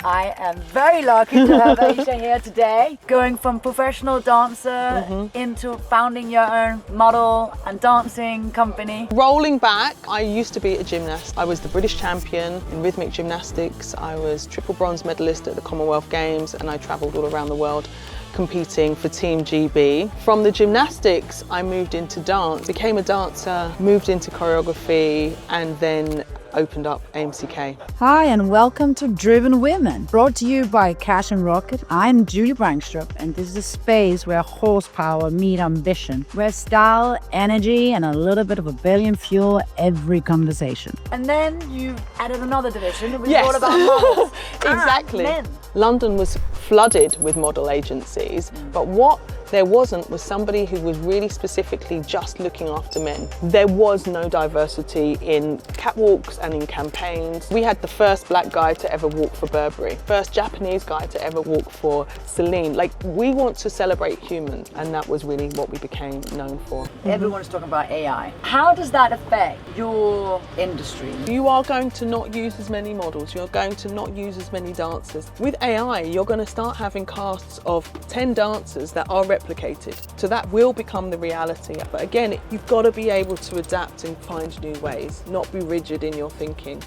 I am very lucky to have Aicha here today, going from professional dancer into founding your own model and dancing company. Rolling back, I used to be a gymnast. I was the British champion in rhythmic gymnastics. I was triple bronze medalist at the Commonwealth Games, and I travelled all around the world competing for Team GB. From the gymnastics, I moved into dance, became a dancer, moved into choreography, and then opened up AMCK. Hi and welcome to Driven Women, brought to you by Cash and Rocket. I'm Julie Brangstrup, and this is a space where horsepower meet ambition, where style, energy, and a little bit of rebellion fuel every conversation. And then you added another division, which is all about models. Exactly. Men. London was flooded with model agencies, but what there wasn't was somebody who was really specifically just looking after men. There was no diversity in catwalks and in campaigns. We had the first black guy to ever walk for Burberry, first Japanese guy to ever walk for Celine. Like, we want to celebrate humans, and that was really what we became known for. Everyone is talking about AI. How does that affect your industry? You are going to not use as many models, you're going to not use as many dancers. With AI, you're going to start having casts of 10 dancers that are replicated. So that will become the reality. But again, you've got to be able to adapt and find new ways, not be rigid in your thinking.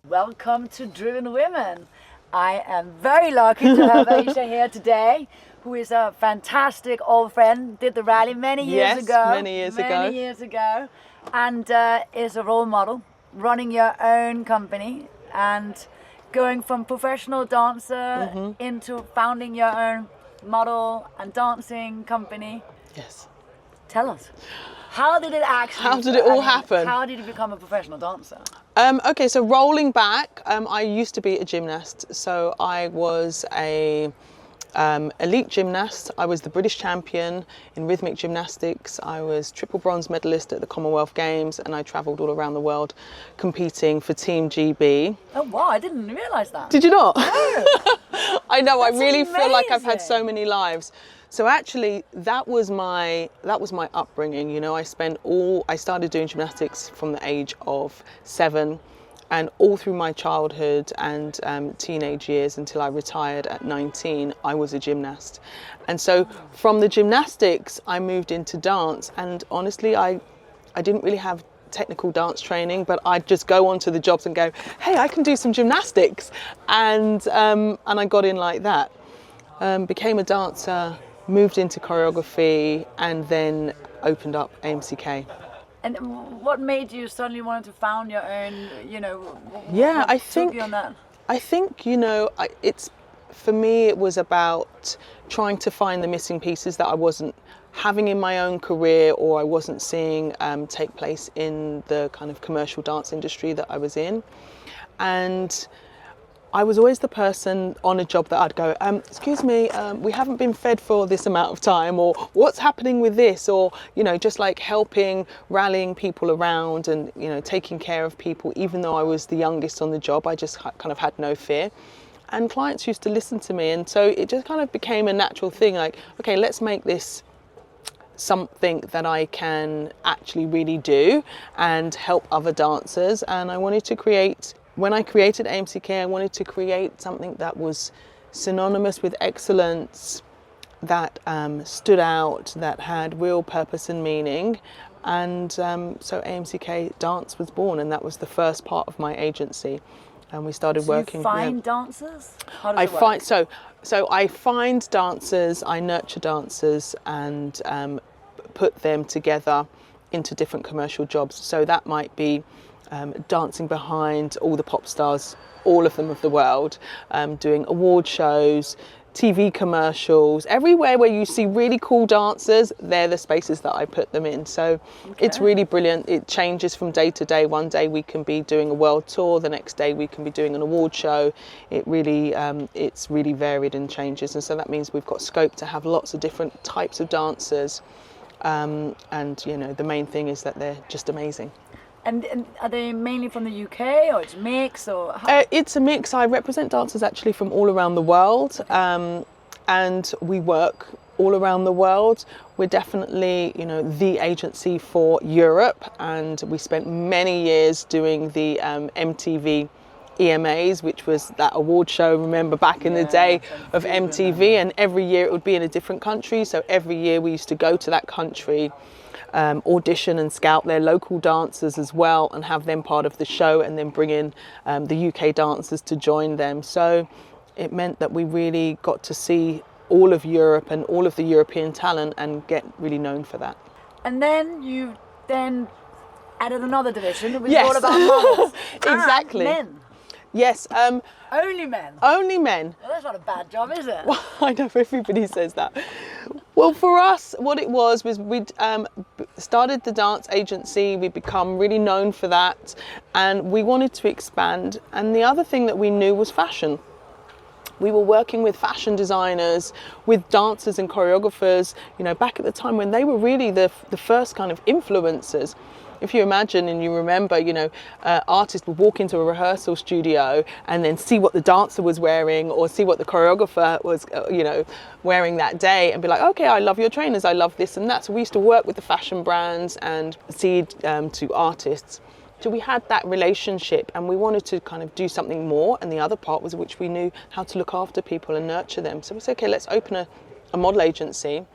Welcome to Driven Women. I am very lucky to have Aicha here today, who is a fantastic old friend, did the rally many years ago. Many years ago. And is a role model, running your own company and going from professional dancer into founding your own model and dancing company. Yes. Tell us, how did it actually? How did it all happen? How did you become a professional dancer? Okay, so rolling back, I used to be a gymnast. So I was a elite gymnast. I was the British champion in rhythmic gymnastics. I was triple bronze medalist at the Commonwealth Games, and I travelled all around the world competing for Team GB. Oh wow, I didn't realise that. Did you not? No. I know, That's I really feel like I've had amazing. so many lives. So actually, that was my upbringing. You know, I started doing gymnastics from the age of 7. And all through my childhood and teenage years until I retired at 19, I was a gymnast. And so from the gymnastics, I moved into dance. And honestly, I didn't really have technical dance training, but I'd just go onto the jobs and go, hey, I can do some gymnastics. And I got in like that. Became a dancer, moved into choreography, and then opened up AMCK. And what made you suddenly want to found your own, Yeah, what took you on that? I think, for me, it was about trying to find the missing pieces that I wasn't having in my own career, or I wasn't seeing take place in the kind of commercial dance industry that I was in. And I was always the person on a job that I'd go, excuse me, we haven't been fed for this amount of time, or what's happening with this, or, just like helping, rallying people around and, taking care of people. Even though I was the youngest on the job, I just kind of had no fear. And clients used to listen to me. And so it just kind of became a natural thing, like, okay, let's make this something that I can actually really do and help other dancers. And I wanted to create, when I created AMCK, I wanted to create something that was synonymous with excellence, that stood out, that had real purpose and meaning. And so AMCK Dance was born, and that was the first part of my agency. And we started working. You find dancers? How does it work? So I find dancers, I nurture dancers, and put them together into different commercial jobs. So that might be dancing behind all the pop stars, all of them of the world, doing award shows, TV commercials, everywhere where you see really cool dancers, they're the spaces that I put them in. So It's really brilliant. It changes from day to day. One day we can be doing a world tour, the next day we can be doing an award show. It really, it's really varied and changes. And so that means we've got scope to have lots of different types of dancers. And the main thing is that they're just amazing. And are they mainly from the UK, or it's mix, or it's a mix. I represent dancers actually from all around the world, and we work all around the world. We're definitely, the agency for Europe, and we spent many years doing the MTV EMAs, which was that award show, remember, back in the day of MTV, and every year it would be in a different country. So every year we used to go to that country, audition and scout their local dancers as well, and have them part of the show, and then bring in the UK dancers to join them. So it meant that we really got to see all of Europe and all of the European talent and get really known for that. And then you added another division, which Yes. was all about models. Exactly. And men. Yes. Only men. Only men. Well, that's not a bad job, is it? Well, I know everybody says that. Well, for us, what it was we'd started the dance agency. We'd become really known for that, and we wanted to expand. And the other thing that we knew was fashion. We were working with fashion designers, with dancers and choreographers, you know, back at the time when they were really the first kind of influencers. If you imagine and you remember, you know, artists would walk into a rehearsal studio and then see what the dancer was wearing, or see what the choreographer was, you know, wearing that day, and be like, okay, I love your trainers, I love this and that. So we used to work with the fashion brands and see to artists. So we had that relationship, and we wanted to kind of do something more. And the other part was which we knew how to look after people and nurture them. So we said, okay, let's open a model agency.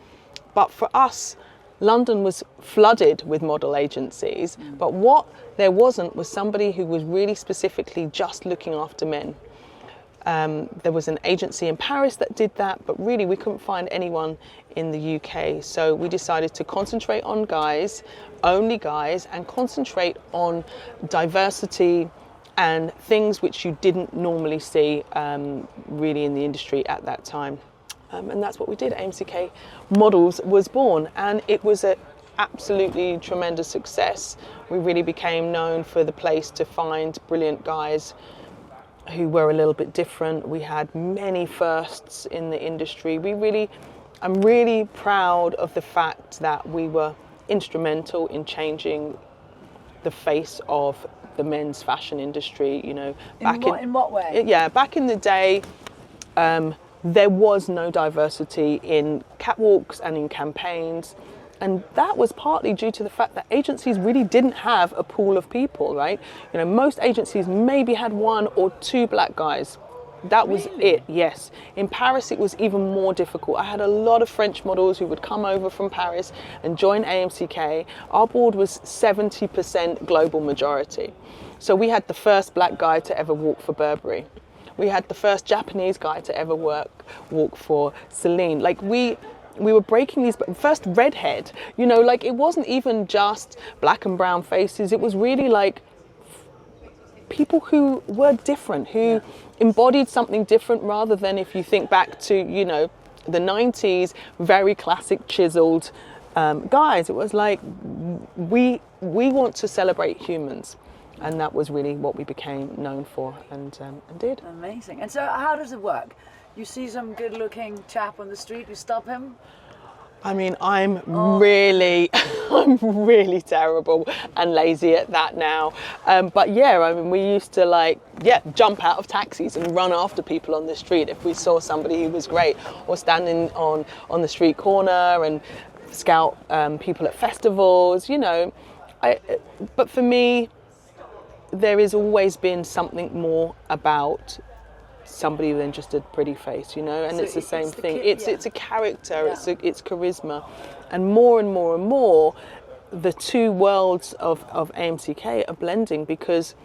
But for us, London was flooded with model agencies, but what there wasn't was somebody who was really specifically just looking after men. There was an agency in Paris that did that, but really we couldn't find anyone in the UK. So we decided to concentrate on guys, only guys, and concentrate on diversity and things which you didn't normally see really in the industry at that time. And that's what we did. AMCK Models was born, and it was an absolutely tremendous success. We really became known for the place to find brilliant guys who were a little bit different. We had many firsts in the industry. I'm really proud of the fact that we were instrumental in changing the face of the men's fashion industry. You know, in what way? Yeah, back in the day, there was no diversity in catwalks and in campaigns. And that was partly due to the fact that agencies really didn't have a pool of people, right? You know, most agencies maybe had 1 or 2 black guys. That was it, yes. In Paris, it was even more difficult. I had a lot of French models who would come over from Paris and join AMCK. Our board was 70% global majority. So we had the first black guy to ever walk for Burberry. We had the first Japanese guy to ever walk for Celine. Like we were breaking these, first redhead, you know, like it wasn't even just black and brown faces. It was really like people who were different, who embodied something different, rather than, if you think back to, you know, the 90s, very classic chiseled guys. It was like, we want to celebrate humans. And that was really what we became known for and did. Amazing. And so how does it work? You see some good-looking chap on the street, you stop him? I mean, I'm really terrible and lazy at that now. But yeah, I mean, we used to jump out of taxis and run after people on the street if we saw somebody who was great, or standing on the street corner and scout people at festivals, you know. But for me, there has always been something more about somebody than just a pretty face, you know, and so it's the same thing. It's a character, it's charisma, and more and more and more, the two worlds of AMCK are blending, because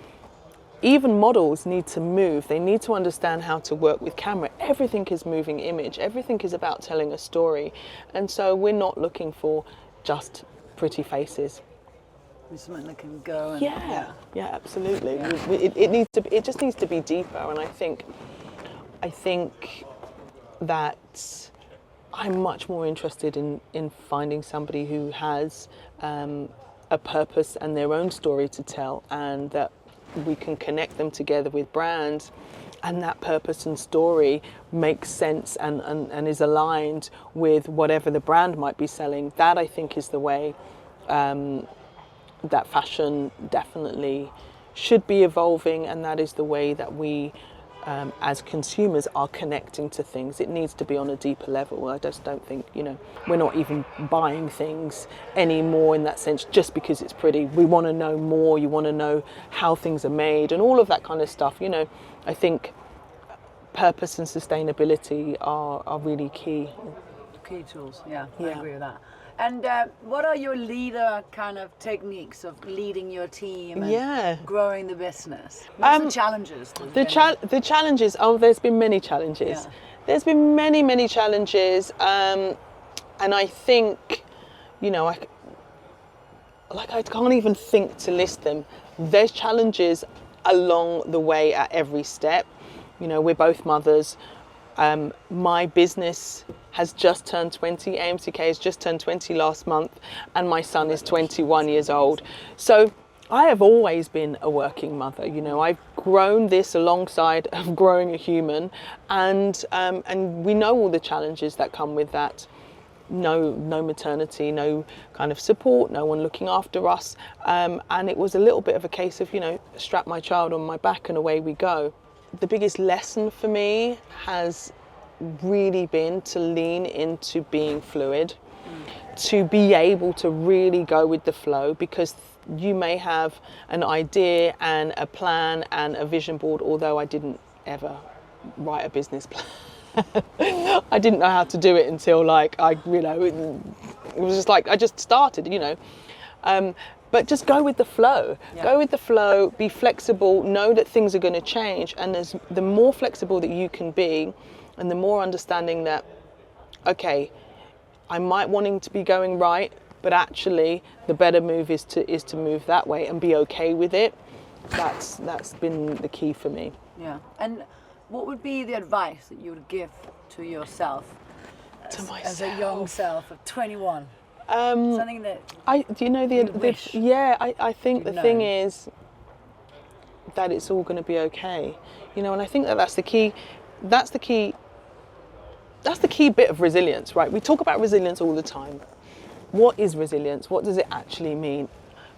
even models need to move. They need to understand how to work with camera. Everything is moving image. Everything is about telling a story, and so we're not looking for just pretty faces. Something that can go. And, yeah, absolutely. Yeah. It just needs to be deeper, and I think that I'm much more interested in finding somebody who has a purpose and their own story to tell, and that we can connect them together with brands, and that purpose and story makes sense and is aligned with whatever the brand might be selling. That, I think, is the way that fashion definitely should be evolving, and that is the way that we as consumers are connecting to things. It needs to be on a deeper level. I just don't think, we're not even buying things anymore in that sense just because it's pretty. We want to know more. You want to know how things are made and all of that kind of stuff. I think purpose and sustainability are really key. Key tools, yeah. I agree with that. And what are your leader kind of techniques of leading your team and growing the business? What's the challenges? The challenges, there's been many challenges. Yeah. There's been many, many challenges. And I think, I can't even think to list them. There's challenges along the way at every step. We're both mothers. My business has just turned 20. AMCK has just turned 20 last month, and my son is 21 years old. So I have always been a working mother. I've grown this alongside of growing a human, and we know all the challenges that come with that. No maternity, no kind of support, no one looking after us, and it was a little bit of a case of strap my child on my back and away we go. The biggest lesson for me has really been to lean into being fluid, to be able to really go with the flow, because you may have an idea and a plan and a vision board, although I didn't ever write a business plan. I didn't know how to do it until it was just like I just started, but just go with the flow. Yeah. Go with the flow, be flexible, know that things are going to change, and the more flexible that you can be, and the more understanding that, okay, I might wanting to be going right, but actually the better move is to move that way and be okay with it. That's been the key for me. Yeah. And what would be the advice that you would give to yourself as a young self of 21? Something that I think the thing is that it's all going to be okay, and I think that's the key. That's the key bit of resilience, right? We talk about resilience all the time. What is resilience? What does it actually mean?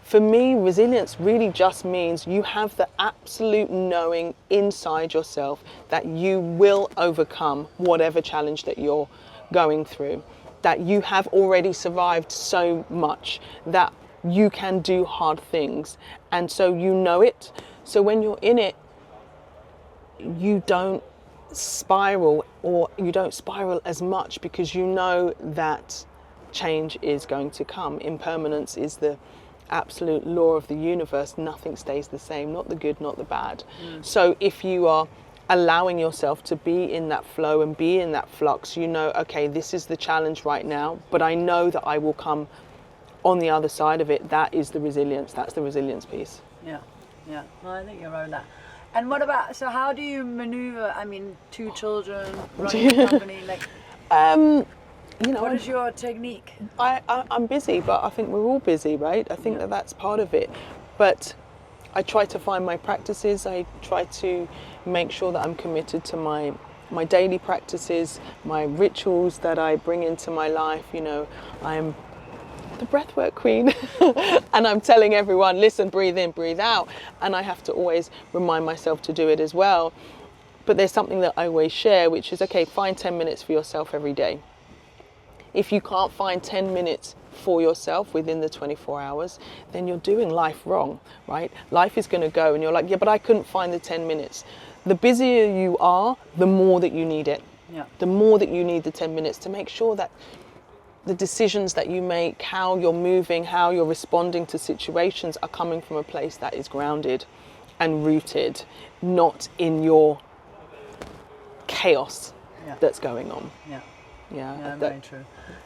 For me, resilience really just means you have the absolute knowing inside yourself that you will overcome whatever challenge that you're going through, that you have already survived so much that you can do hard things. And so you know it. So when you're in it, you don't spiral as much, because you know that change is going to come. Impermanence is the absolute law of the universe. Nothing stays the same, not the good, not the bad. So if you are allowing yourself to be in that flow and be in that flux, okay, this is the challenge right now, but I know that I will come on the other side of it. That is the resilience. That's the resilience piece. Yeah. Well, I think you're right on that. And what about, so how do you maneuver, 2 children, running a company, what is your technique? I'm busy, but I think we're all busy, right? I think that's part of it. But I try to find my practices. I try to make sure that I'm committed to my daily practices, my rituals that I bring into my life. I'm the breathwork queen and I'm telling everyone, listen, breathe in, breathe out. And I have to always remind myself to do it as well. But there's something that I always share, which is, okay, find 10 minutes for yourself every day. If you can't find 10 minutes for yourself within the 24 hours, then you're doing life wrong, right? Life is going to go and you're like, yeah, but I couldn't find the 10 minutes. The busier you are, the more that you need it. Yeah. The more that you need the 10 minutes to make sure that the decisions that you make, how you're moving, how you're responding to situations are coming from a place that is grounded and rooted, not in your chaos that's going on. Yeah, very true.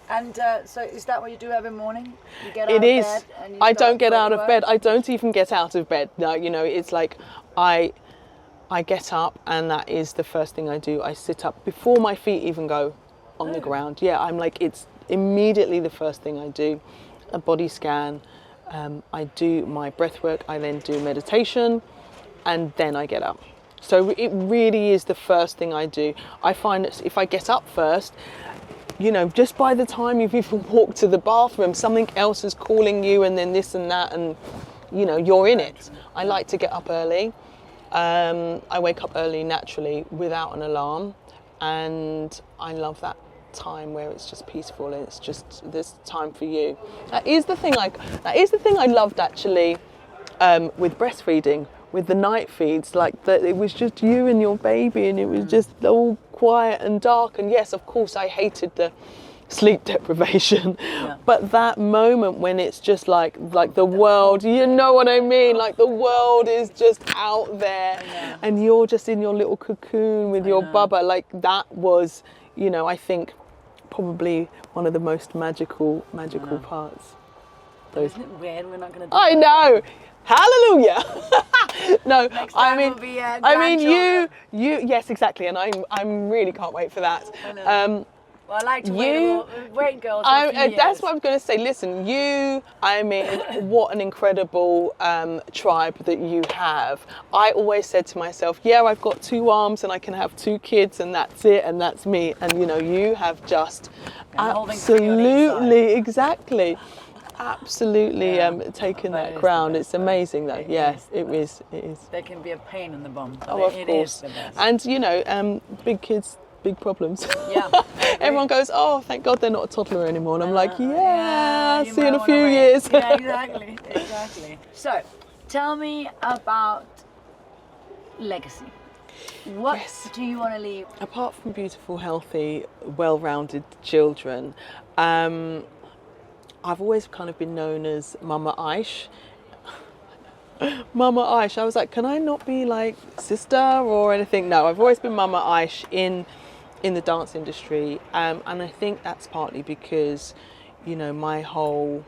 And so is that what you do every morning? You get out of bed? And you I don't get out of bed. I don't even get out of bed. No, it's like I get up and that is the first thing I do. I sit up before my feet even go on the ground. Yeah, I'm like, it's immediately the first thing I do. A body scan. I do my breath work. I then do meditation and then I get up. So it really is the first thing I do. I find that if I get up first, just by the time you've even walked to the bathroom, something else is calling you and then this and that and, you're in it. I like to get up early. I wake up early naturally without an alarm, and I love that time where it's just peaceful and it's just this time for you. That is the thing I loved actually with breastfeeding, with the night feeds, like that it was just you and your baby and it was just all quiet and dark. And yes, of course I hated the sleep deprivation, but that moment when it's just like the world, you know what I mean, like the world is just out there and you're just in your little cocoon with your bubba, like that was, you know, I think probably one of the most magical parts. Isn't it weird we're not going to do I know. Hallelujah. No, Next I time mean, will be, grandchildren. you, yes, exactly, and I'm really can't wait for that. Well, I like to wait girls for a few years. That's what I'm going to say. Listen, I mean, what an incredible tribe that you have. I always said to myself, yeah, I've got 2 arms and I can have 2 kids and that's it and that's me. And you know, you have just absolutely, exactly. Absolutely taken that crown. It's amazing though. Yes, it is. There can be a pain in the bum. Oh, of course. And you know, big kids, big problems. Yeah. Everyone goes, oh, thank God they're not a toddler anymore. And I'm like, yeah, see you in a few years. Yeah, exactly. So, tell me about legacy. What do you want to leave? Apart from beautiful, healthy, well-rounded children, I've always kind of been known as Mama Aish. Mama Aish. I was like, can I not be like sister or anything? No, I've always been Mama Aish in the dance industry, and I think that's partly because, you know, my whole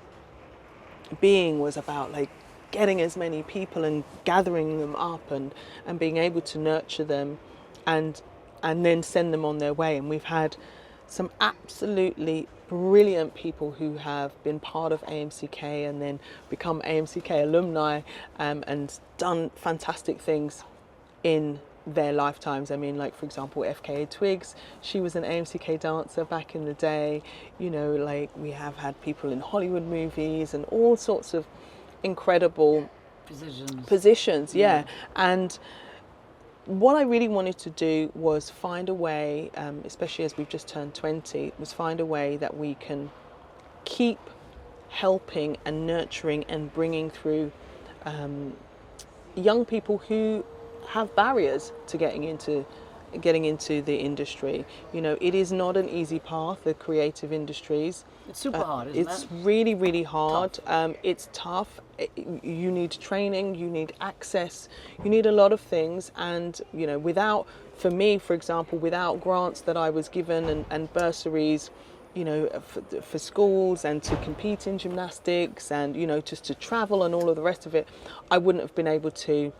being was about like getting as many people and gathering them up and being able to nurture them and then send them on their way. And we've had some absolutely brilliant people who have been part of AMCK and then become AMCK alumni and done fantastic things in their lifetimes. I mean, like for example, FKA Twigs, she was an AMCK dancer back in the day. You know, like we have had people in Hollywood movies and all sorts of incredible positions. Yeah. And what I really wanted to do was find a way, especially as we've just turned 20, was find a way that we can keep helping and nurturing and bringing through young people who have barriers to getting into the industry. You know, it is not an easy path, the creative industries. It's super hard, isn't it? It's really, really hard. It's tough. You need training, you need access, you need a lot of things. And, you know, for me, for example, without grants that I was given and bursaries, you know, for schools and to compete in gymnastics and, you know, just to travel and all of the rest of it, I wouldn't have been able to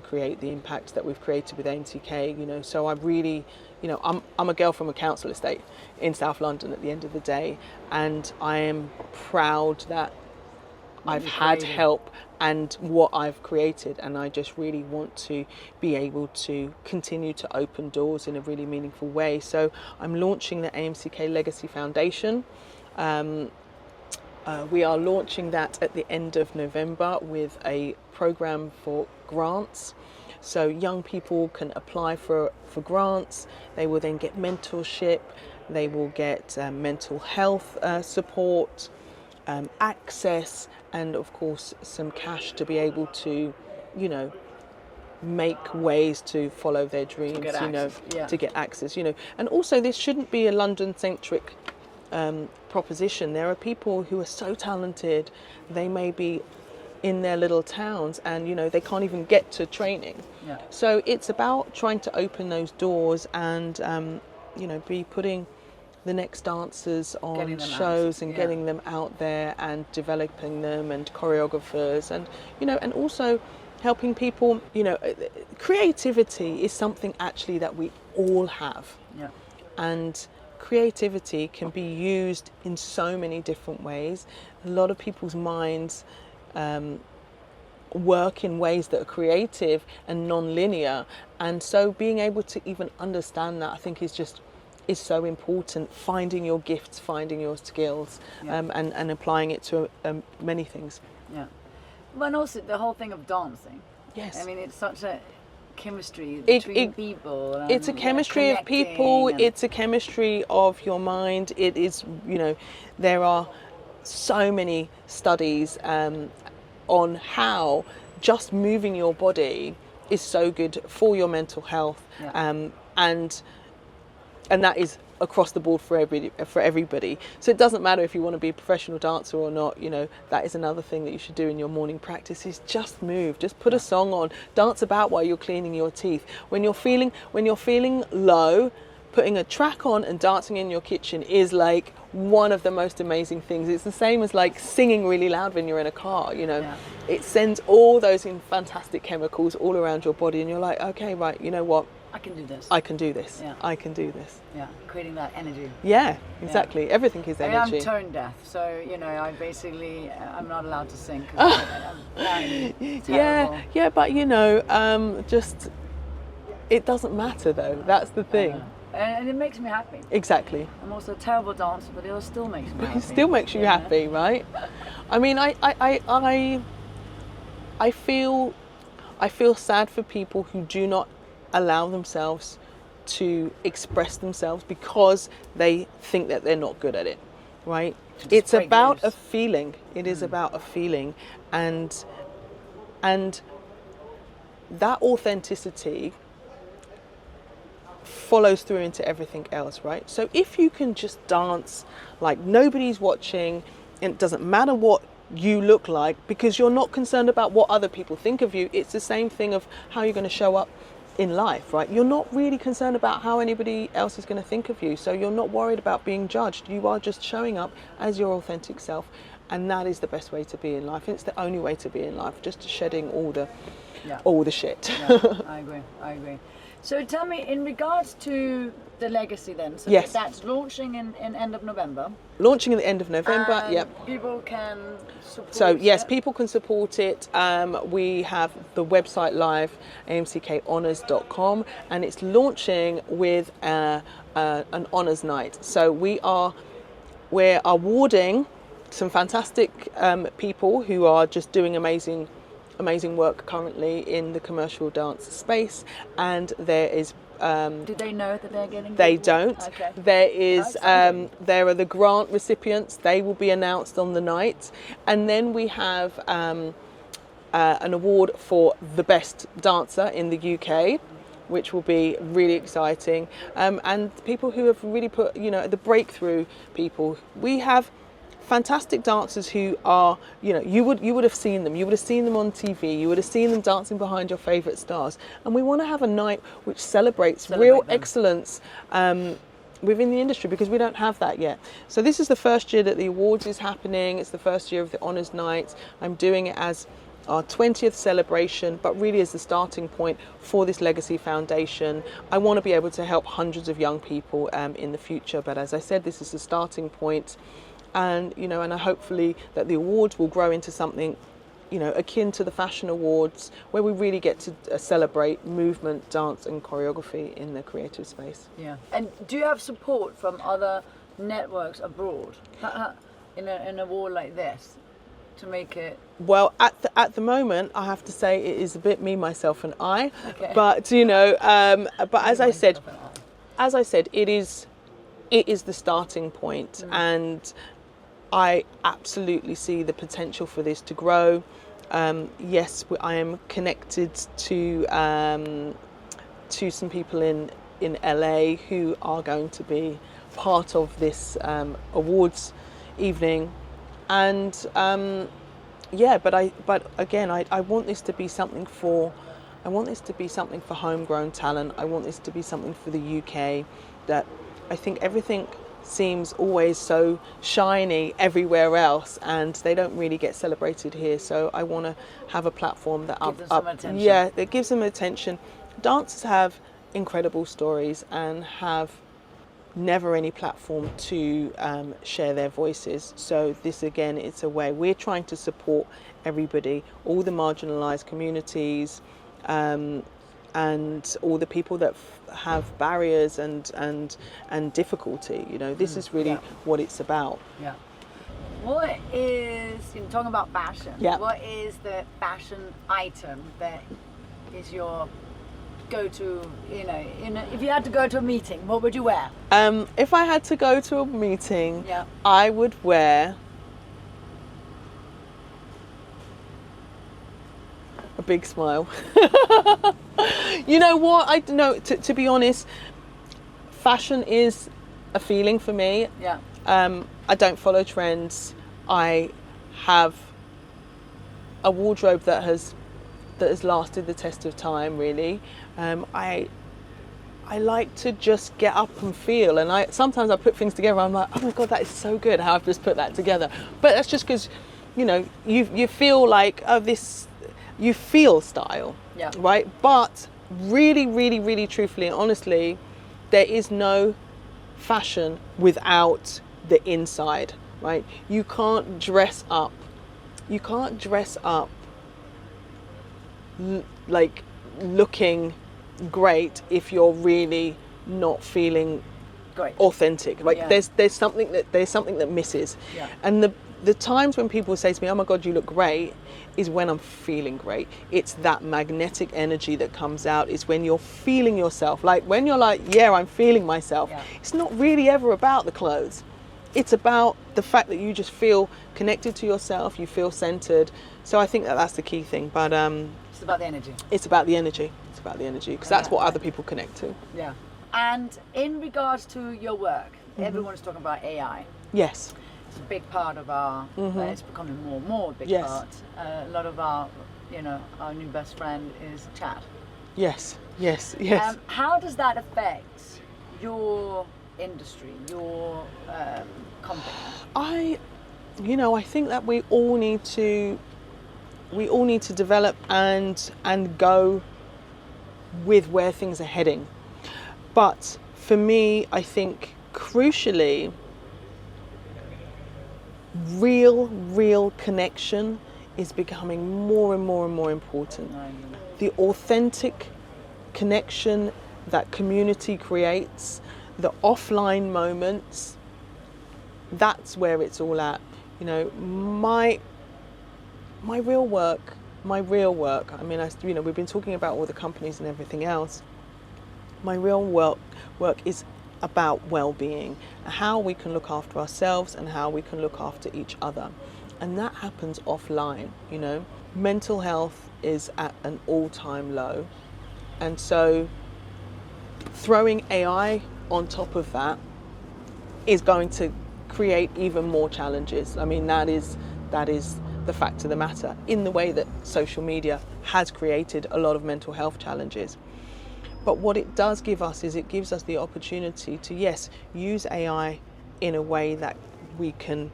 create the impact that we've created with AMCK, you know. So I really, you know, I'm a girl from a council estate in South London at the end of the day, and I am proud that I've had help and what I've created, and I just really want to be able to continue to open doors in a really meaningful way. So I'm launching the AMCK Legacy Foundation. We are launching that at the end of November with a program for grants. So young people can apply for grants. They will then get mentorship. They will get mental health support, access, and of course some cash to be able to, you know, make ways to follow their dreams, to get access, you know. And also this shouldn't be a London-centric proposition. There are people who are so talented, they may be in their little towns and, you know, they can't even get to training. Yeah. So it's about trying to open those doors and, you know, be putting the next dancers on shows and getting them out there and developing them and choreographers and, you know, and also helping people, you know, creativity is something actually that we all have. Yeah. And creativity can be used in so many different ways. A lot of people's minds work in ways that are creative and non-linear, and so being able to even understand that, I think, is so important. Finding your gifts, finding your skills, and applying it to many things. Yeah. Well, also the whole thing of dancing. Yes. I mean, it's such a chemistry between people. And, it's a chemistry of people. It's a chemistry of your mind. It is, there are so many studies on how just moving your body is so good for your mental health, and that is across the board for everybody. So it doesn't matter if you want to be a professional dancer or not. That is another thing that you should do in your morning practice, is just move, just put a song on, dance about while you're cleaning your teeth. When you're feeling low, putting a track on and dancing in your kitchen is like one of the most amazing things. It's the same as like singing really loud when you're in a car. It sends all those fantastic chemicals all around your body, and you're like, okay, right, you know what, I can do this. I can do this. Yeah. I can do this. Yeah, creating that energy. Yeah, exactly. Yeah. Everything is energy. I am tone deaf, so I'm not allowed to sing. I'm yeah, but just it doesn't matter though. That's the thing. And it makes me happy. Exactly. I'm also a terrible dancer, but it still makes me happy. It still makes you happy, right? I mean, I feel sad for people who do not allow themselves to express themselves because they think that they're not good at it, right? It's about a feeling. It is about a feeling, and that authenticity follows through into everything else, right? So if you can just dance like nobody's watching, and it doesn't matter what you look like because you're not concerned about what other people think of you. It's the same thing of how you're going to show up in life, right? You're not really concerned about how anybody else is going to think of you, so you're not worried about being judged. You are just showing up as your authentic self, and that is the best way to be in life. It's the only way to be in life, just shedding all the shit. I agree. So tell me, in regards to the legacy then, so yes, that's launching in end of November. Launching at the end of November, yep. People can support it. So yes, people can support it. We have the website live, amckhonours.com, and it's launching with an honours night. So we're awarding some fantastic people who are just doing amazing work currently in the commercial dance space, and there is do they know that they're getting? They don't. Okay. There is there are the grant recipients. They will be announced on the night, and then we have an award for the best dancer in the UK, which will be really exciting. And people who have really put, the breakthrough people. We have fantastic dancers who are, you would have seen them. You would have seen them on TV. You would have seen them dancing behind your favourite stars. And we want to have a night which celebrates real excellence within the industry, because we don't have that yet. So this is the first year that the awards is happening. It's the first year of the Honours Night. I'm doing it as our 20th celebration, but really as the starting point for this Legacy Foundation. I want to be able to help hundreds of young people in the future. But as I said, this is the starting point. And and hopefully that the awards will grow into something, akin to the fashion awards, where we really get to celebrate movement, dance, and choreography in the creative space. Yeah. And do you have support from other networks abroad in an award like this to make it? Well, at the moment, I have to say it is a bit me, myself, and I. Okay. But but as I said, it is the starting point, and I absolutely see the potential for this to grow. Yes, I am connected to some people in LA who are going to be part of this awards evening, and but again, I want this to be something for homegrown talent. I want this to be something for the UK. That I think everything seems always so shiny everywhere else, and they don't really get celebrated here. So I want to have a platform that that gives them attention. Dancers have incredible stories and have never any platform to share their voices. So this again, it's a way we're trying to support everybody, all the marginalised communities, and all the people that have barriers and difficulty. This is really what it's about. Yeah. What is, talking about fashion, Yeah. what is the fashion item that is your go-to, if you had to go to a meeting, what would you wear? If I had to go to a meeting, Yeah. I would wear a big smile. You know what? I know. To be honest, fashion is a feeling for me. Yeah. I don't follow trends. I have a wardrobe that has lasted the test of time. Really, I like to just get up and feel. And sometimes I put things together. I'm like, oh my god, that is so good. How I've just put that together. But that's just because, you feel like this. You feel style, Yeah. right? But really, really, really truthfully and honestly, there is no fashion without the inside, right? You can't dress up. You can't dress up like looking great if you're really not feeling Great. authentic. Like Yeah. there's something that misses. Yeah. And the times when people say to me, "Oh my God, you look great," is when I'm feeling great. It's that magnetic energy that comes out. It's when you're feeling yourself. Like when you're like, "Yeah, I'm feeling myself." Yeah. It's not really ever about the clothes. It's about the fact that you just feel connected to yourself. You feel centered. So I think that that's the key thing. But It's about the energy. it's about the energy. It's about the energy because that's what other people connect to. Yeah. And in regards to your work, everyone's talking about AI. Yes. It's a big part of our, it's becoming more and more a big Yes. part. A lot of our, our new best friend is chat. Yes. Yes. Yes. How does that affect your industry, your company? I think that we all need to develop and go with where things are heading. But for me, I think crucially, real connection is becoming more and more and more important. The authentic connection that community creates, the offline moments, that's where it's all at. My real work, I mean, we've been talking about all the companies and everything else. My real work is about well-being, how we can look after ourselves and how we can look after each other. And that happens offline, Mental health is at an all-time low. And so throwing AI on top of that is going to create even more challenges. I mean, that is the fact of the matter, in the way that social media has created a lot of mental health challenges. But what it does give us is it gives us the opportunity to, yes, use AI in a way that we can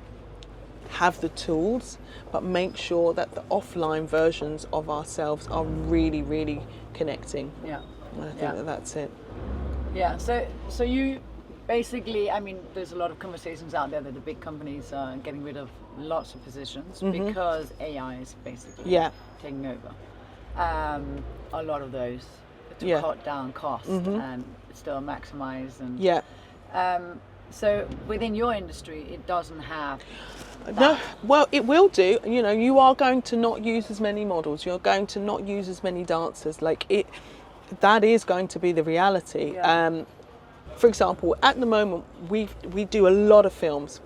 have the tools, but make sure that the offline versions of ourselves are really, really connecting. Yeah. And I think that's it. Yeah. So you basically, I mean, there's a lot of conversations out there that the big companies are getting rid of lots of positions because AI is basically taking over. A lot of those to cut down costs and still maximize and so within your industry it doesn't have that. No, well, it will do. You are going to not use as many models, you're going to not use as many dancers. That is going to be the reality. For example, at the moment we do a lot of films.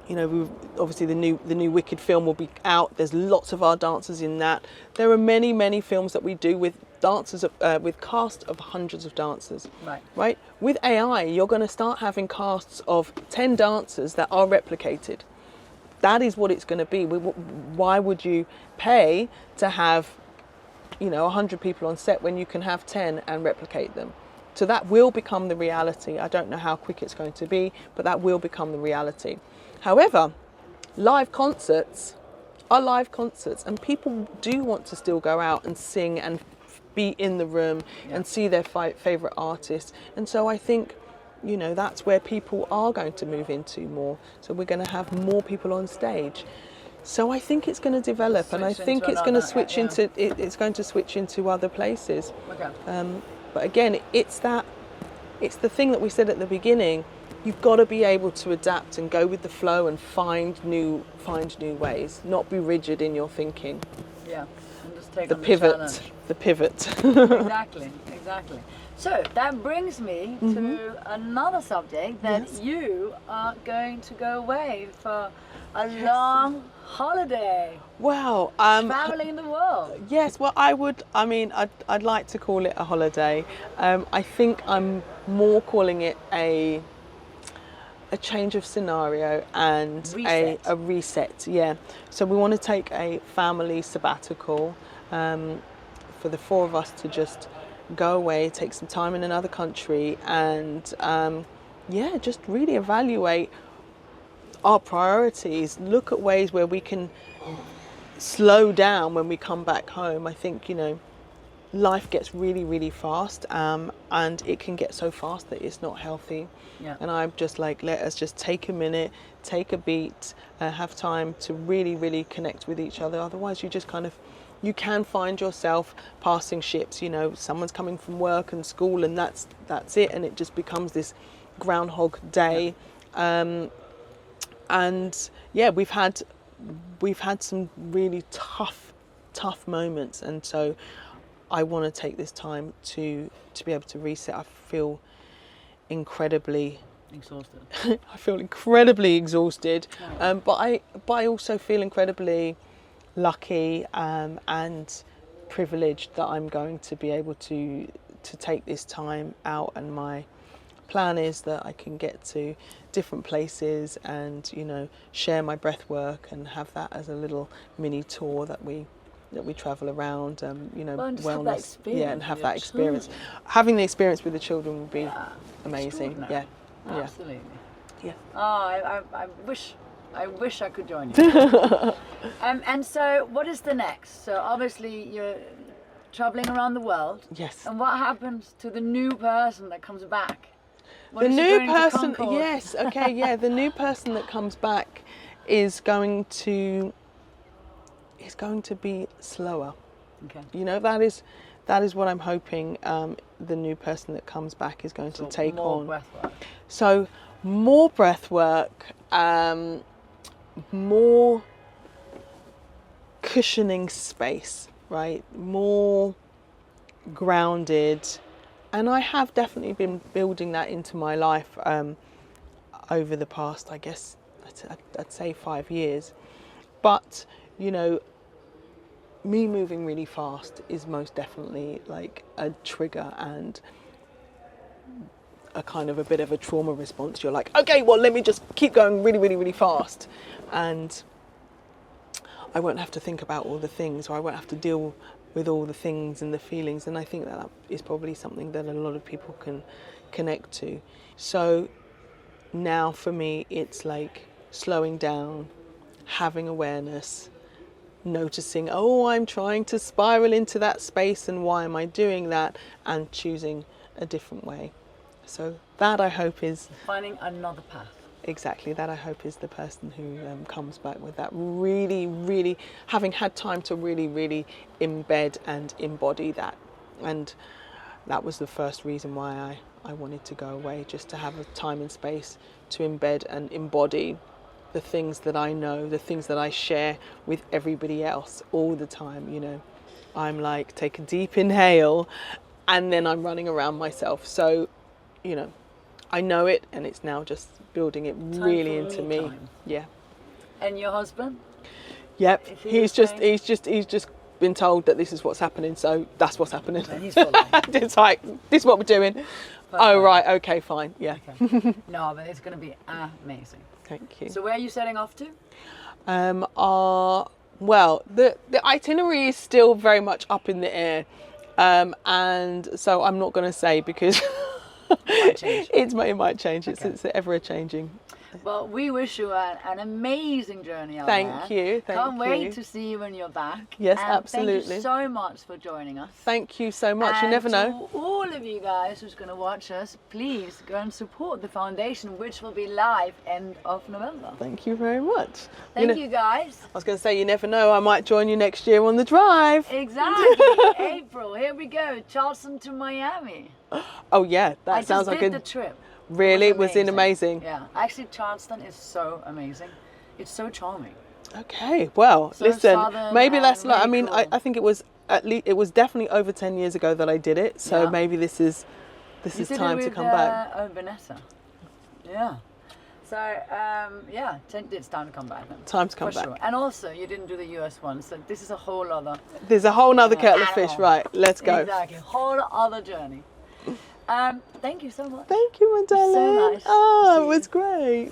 Obviously the new Wicked film will be out. There's lots of our dancers in that. There are many films that we do with dancers, with cast of hundreds of dancers. Right. With AI, you're going to start having casts of 10 dancers that are replicated. That is what it's going to be. Why would you pay to have 100 people on set when you can have 10 and replicate them? So that will become the reality. I don't know how quick it's going to be, but that will become the reality. However, live concerts are live concerts, and people do want to still go out and sing and be in the room and see their favourite artists. And so I think, that's where people are going to move into more. So we're going to have more people on stage. So I think it's going to develop, and I think it's going to switch into it's going to switch into other places. Okay. But again, it's the thing that we said at the beginning. you've got to be able to adapt and go with the flow and find new ways, not be rigid in your thinking. Yeah, and just take The on pivot, the pivot. Exactly. So that brings me Mm-hmm. to another subject that you are going to go away for a long holiday, Wow. traveling the world. Yes, well, I'd like to call it a holiday. I think I'm more calling it a change of scenario and Reset. a reset. Yeah. So we want to take a family sabbatical for the four of us to just go away, take some time in another country, and just really evaluate our priorities, look at ways where we can slow down when we come back home. I think, life gets really, really fast, and it can get so fast that it's not healthy. Yeah. And I'm just like, let us just take a minute, take a beat, have time to really, really connect with each other. Otherwise, you can find yourself passing ships. Someone's coming from work and school, and that's it, and it just becomes this Groundhog Day. And yeah, we've had some really tough moments, and so I want to take this time to be able to reset. I feel incredibly Exhausted. I feel incredibly exhausted, but I also feel incredibly lucky and privileged that I'm going to be able to take this time out, and my plan is that I can get to different places and share my breath work and have that as a little mini tour that we travel around, wellness, and have that experience. Having the experience with the children would be amazing. Yeah, absolutely. Yeah. Oh, I wish I could join you. And so, what is the next? So obviously you're traveling around the world. Yes. And what happens to the new person that comes back? The new person, yes, okay, yeah. The new person that comes back is going to be slower. Okay. That is what I'm hoping. The new person that comes back is going to take more on. breath work. So more breath work, more cushioning space, right? More grounded. And I have definitely been building that into my life over the past, I guess, I'd say 5 years. But, me moving really fast is most definitely like a trigger and a kind of a bit of a trauma response. You're like, okay, well, let me just keep going really, really, really fast. And I won't have to think about all the things, or I won't have to deal with all the things and the feelings. And I think that is probably something that a lot of people can connect to. So now for me, it's like slowing down, having awareness, noticing, I'm trying to spiral into that space, and why am I doing that, and choosing a different way. So that, I hope, is Finding another path. Exactly, that I hope is the person who comes back with that, really, really having had time to really, really embed and embody that. And that was the first reason why I wanted to go away, just to have a time and space to embed and embody the things that I know, the things that I share with everybody else all the time. I'm like, take a deep inhale, and then I'm running around myself. So, I know it, and it's now just building it really into me. Time. Yeah. And your husband? Yep. He's just been told that this is what's happening, so that's what's happening. And he's following. It's like, this is what we're doing. Perfect. Oh right, okay, fine. Yeah. Okay. No, but it's going to be amazing. Thank you. So where are you setting off to? Well, the itinerary is still very much up in the air, and so I'm not going to say, because it might change. Okay. It's ever changing. Well, we wish you an amazing journey out Thank there. you. Can't wait to see you when you're back. Yes, and absolutely. Thank you so much for joining us. Thank you so much. And you never know. to all of you guys who's going to watch us, please go and support the foundation, which will be live end of November. Thank you very much. Thank you guys. I was going to say, you never know, I might join you next year on the drive. Exactly. April, here we go. Charleston to Miami. Oh yeah, that sounds like I just did the trip. Really? Was it amazing? Yeah. Actually, Charleston is so amazing. It's so charming. Okay, well, So listen, southern maybe and let's look. I really mean, cool. I think it was it was definitely over 10 years ago that I did it. So Yeah. maybe this is You did time it to with, come back. Vanessa. Yeah. So, yeah, it's time to come back then. Time to come For back. sure. And also, you didn't do the US one, so this is a whole other... There's a whole nother kettle of fish. animal. Right, let's go. Exactly. Whole other journey. Thank you so much. Thank you, my darling. So nice to Oh, see it was great.